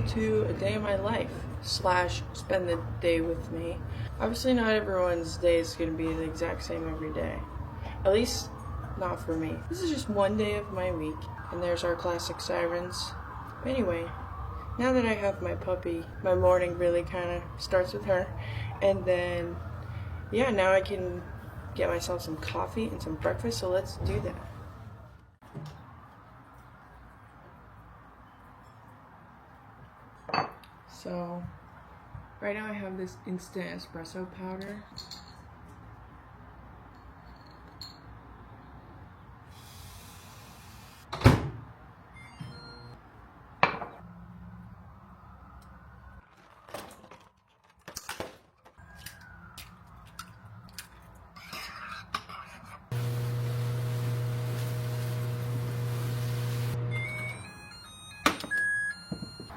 welcome to a day of my life / spend the day with me. Obviously not everyone's day is going to be the exact same every day. At least not for me. This is just one day of my week, and there's our classic sirens. Anyway, now that I have my puppy, my morning really kind of starts with her, and then yeah, now I can get myself some coffee and some breakfast, so let's do that. So, right now I have this instant espresso powder.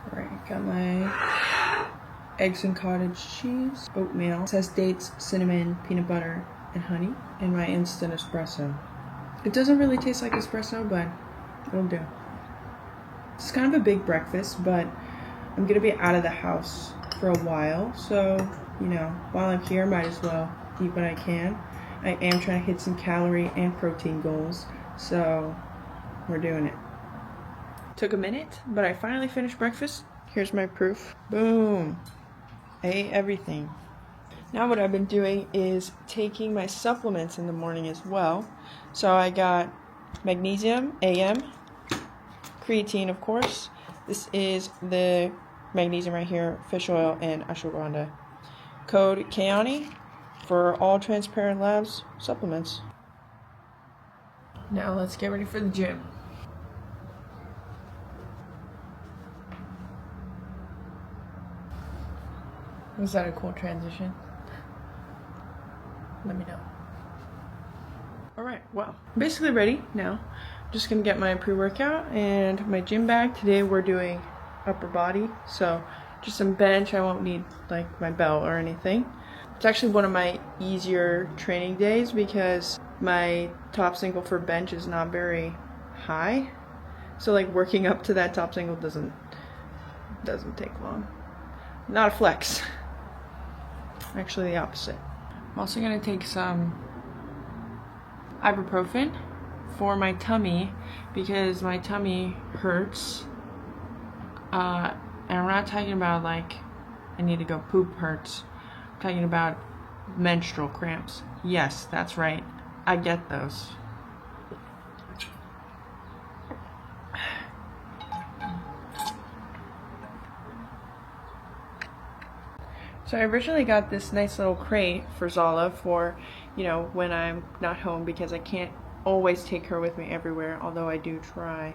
Alright, got my eggs and cottage cheese, oatmeal. It says dates, cinnamon, peanut butter, and honey, and my instant espresso. It doesn't really taste like espresso, but it'll do. It's kind of a big breakfast, but I'm gonna be out of the house for a while, so you know, while I'm here, might as well eat what I can. I am trying to hit some calorie and protein goals, so we're doing it. Took a minute, but I finally finished breakfast. Here's my proof. Boom. I ate everything. Now what I've been doing is taking my supplements in the morning as well. So I got magnesium, AM, creatine of course. This is the magnesium right here, fish oil, and ashwagandha. Code Kelani for all Transparent Labs supplements. Now let's get ready for the gym. Was that a cool transition? Let me know. Alright, well, I'm basically ready now. Just gonna get my pre-workout and my gym bag. Today we're doing upper body, so just some bench. I won't need like my belt or anything. It's actually one of my easier training days because my top single for bench is not very high. So like working up to that top single doesn't take long. Not a flex. Actually the opposite. I'm also going to take some ibuprofen for my tummy because my tummy hurts. And I'm not talking about like I need to go poop hurts. I'm talking about menstrual cramps. Yes, that's right. I get those. So I originally got this nice little crate for Zala for, you know, when I'm not home because I can't always take her with me everywhere, although I do try.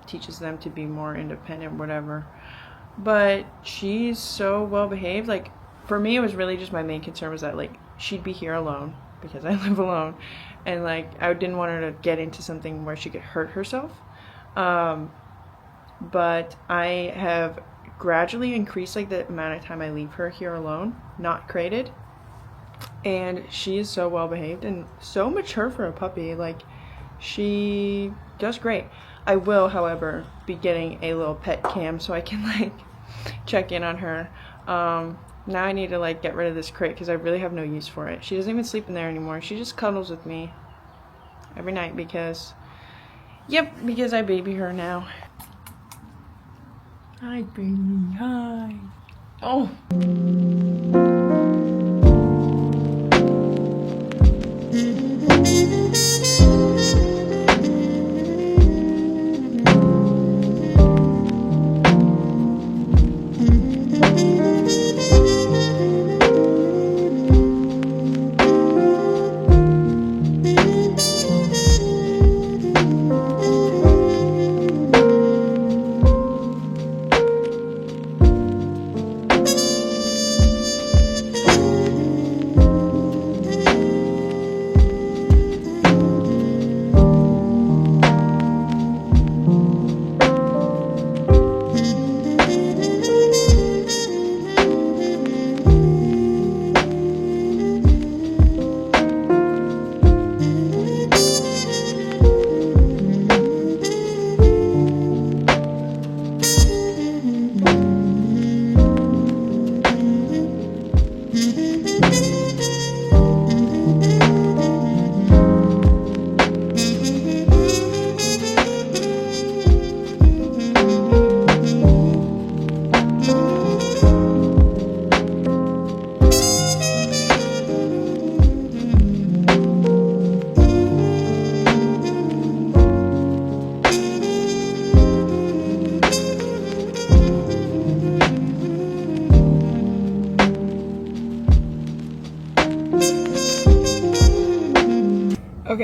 Teaches them to be more independent, whatever. But she's so well behaved. Like, for me, it was really just my main concern was that, like, she'd be here alone because I live alone. And, like, I didn't want her to get into something where she could hurt herself. But I have gradually increase like the amount of time I leave her here alone, not crated, and she is so well behaved and so mature for a puppy. Like, she does great. I will, however, be getting a little pet cam so I can like check in on her. Now I need to like get rid of this crate because I really have no use for it. She doesn't even sleep in there anymore. She just cuddles with me every night because I baby her now. Hi, baby. Hi. Oh.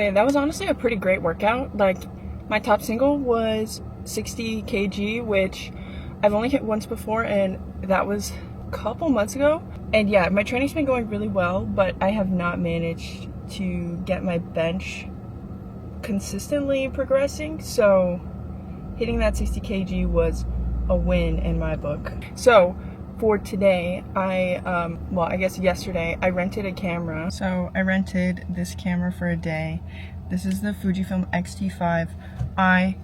Okay, that was honestly a pretty great workout. Like, my top single was 60 kg, which I've only hit once before, and that was a couple months ago. And yeah, my training's been going really well, but I have not managed to get my bench consistently progressing, so hitting that 60 kg was a win in my book. So for today, I guess yesterday, I rented a camera. So I rented this camera for a day. This is the Fujifilm X-T5. I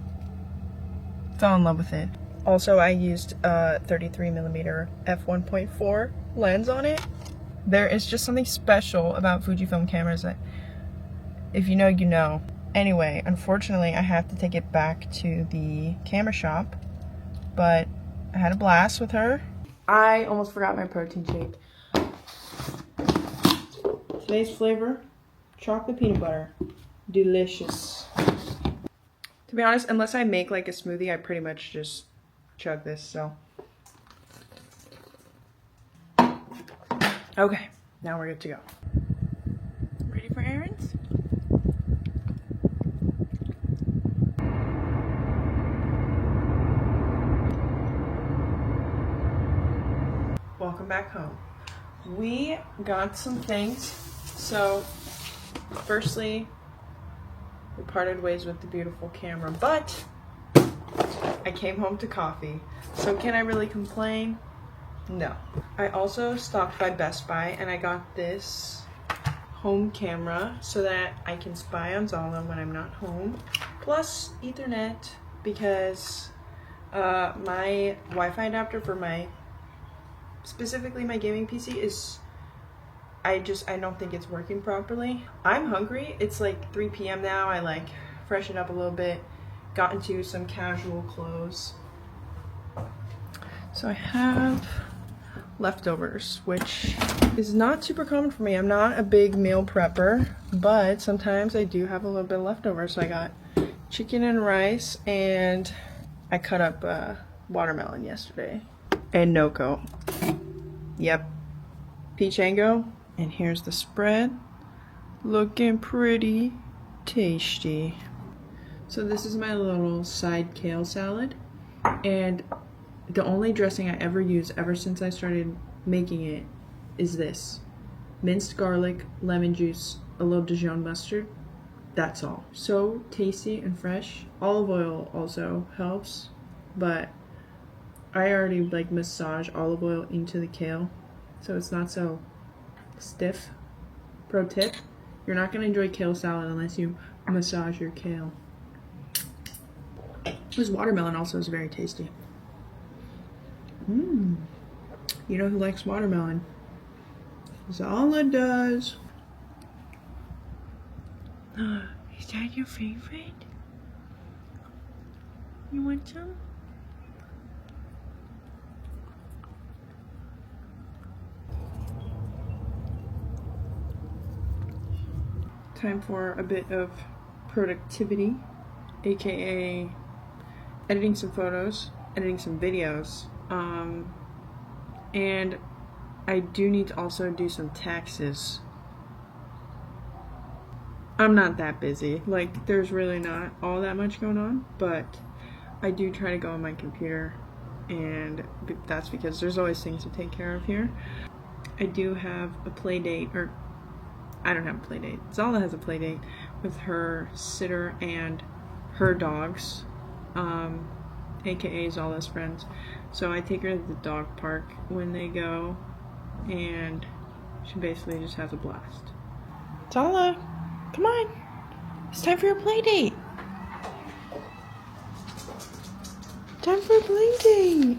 fell in love with it. Also, I used a 33mm f1.4 lens on it. There is just something special about Fujifilm cameras that, if you know, you know. Anyway, unfortunately, I have to take it back to the camera shop, but I had a blast with her. I almost forgot my protein shake. Today's flavor, chocolate peanut butter. Delicious. To be honest, unless I make like a smoothie, I pretty much just chug this, so. Okay, now we're good to go. Ready for errands? Welcome back home. We got some things. So, firstly, we parted ways with the beautiful camera, but I came home to coffee. So can I really complain? No. I also stopped by Best Buy and I got this home camera so that I can spy on Zala when I'm not home. Plus Ethernet, because my Wi-Fi adapter for specifically my gaming PC is, I don't think it's working properly. I'm hungry. It's like 3 p.m. now. I like freshened up a little bit, got into some casual clothes. So I have leftovers, which is not super common for me. I'm not a big meal prepper, but sometimes I do have a little bit of leftovers. So I got chicken and rice, and I cut up watermelon yesterday. And Noco. Yep. Peachango. And here's the spread. Looking pretty tasty. So this is my little side kale salad. And the only dressing I ever use ever since I started making it is this. Minced garlic, lemon juice, a little Dijon mustard. That's all. So tasty and fresh. Olive oil also helps, but I already like massage olive oil into the kale, so it's not so stiff. Pro tip, you're not going to enjoy kale salad unless you massage your kale. This watermelon also is very tasty. You know who likes watermelon? Zala does. Is that your favorite? You want some? Time for a bit of productivity, aka editing some photos, editing some videos, and I do need to also do some taxes. I'm not that busy, like there's really not all that much going on, but I do try to go on my computer, and that's because there's always things to take care of here. I do have a play date, or I don't have a play date. Zala has a play date with her sitter and her dogs, aka Zala's friends. So I take her to the dog park when they go, and she basically just has a blast. Zala, come on. It's time for your play date. Time for a play date.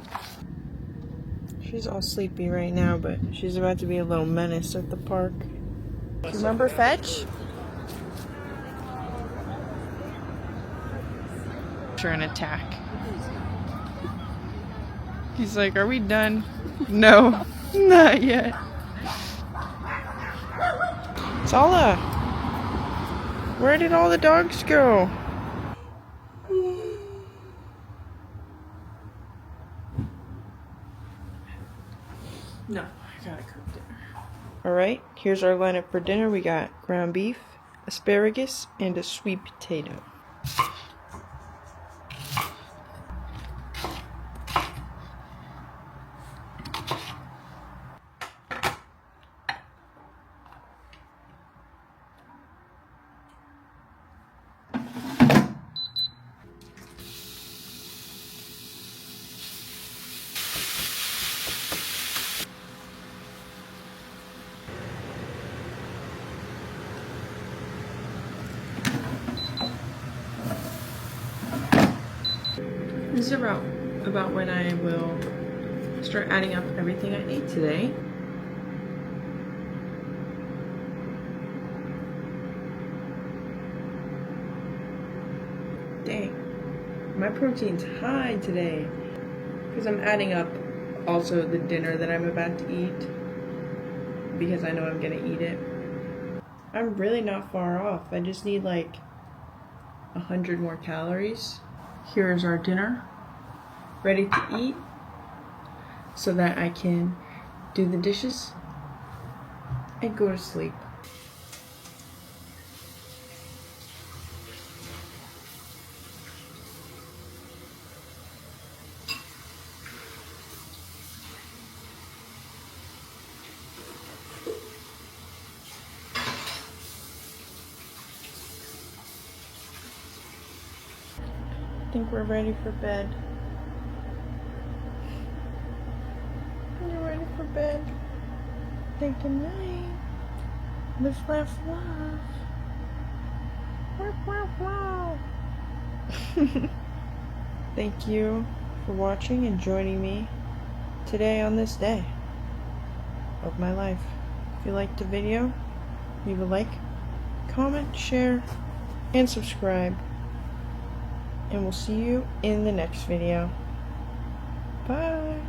She's all sleepy right now, but she's about to be a little menace at the park. Remember Fetch? An attack. He's like, are we done? No, not yet. Zala, where did all the dogs go? No, I gotta cook dinner. Alright, here's our lineup for dinner. We got ground beef, asparagus, and a sweet potato. This is about when I will start adding up everything I ate today. Dang, my protein's high today because I'm adding up also the dinner that I'm about to eat because I know I'm gonna eat it. I'm really not far off. I just need like 100 more calories. Here is our dinner, ready to eat, so that I can do the dishes and go to sleep. I think we're ready for bed. You're ready for bed. Say good night. Live, laugh, love. Wow, wow, wow. Thank you for watching and joining me today on this day of my life. If you liked the video, leave a like, comment, share, and subscribe. And we'll see you in the next video. Bye.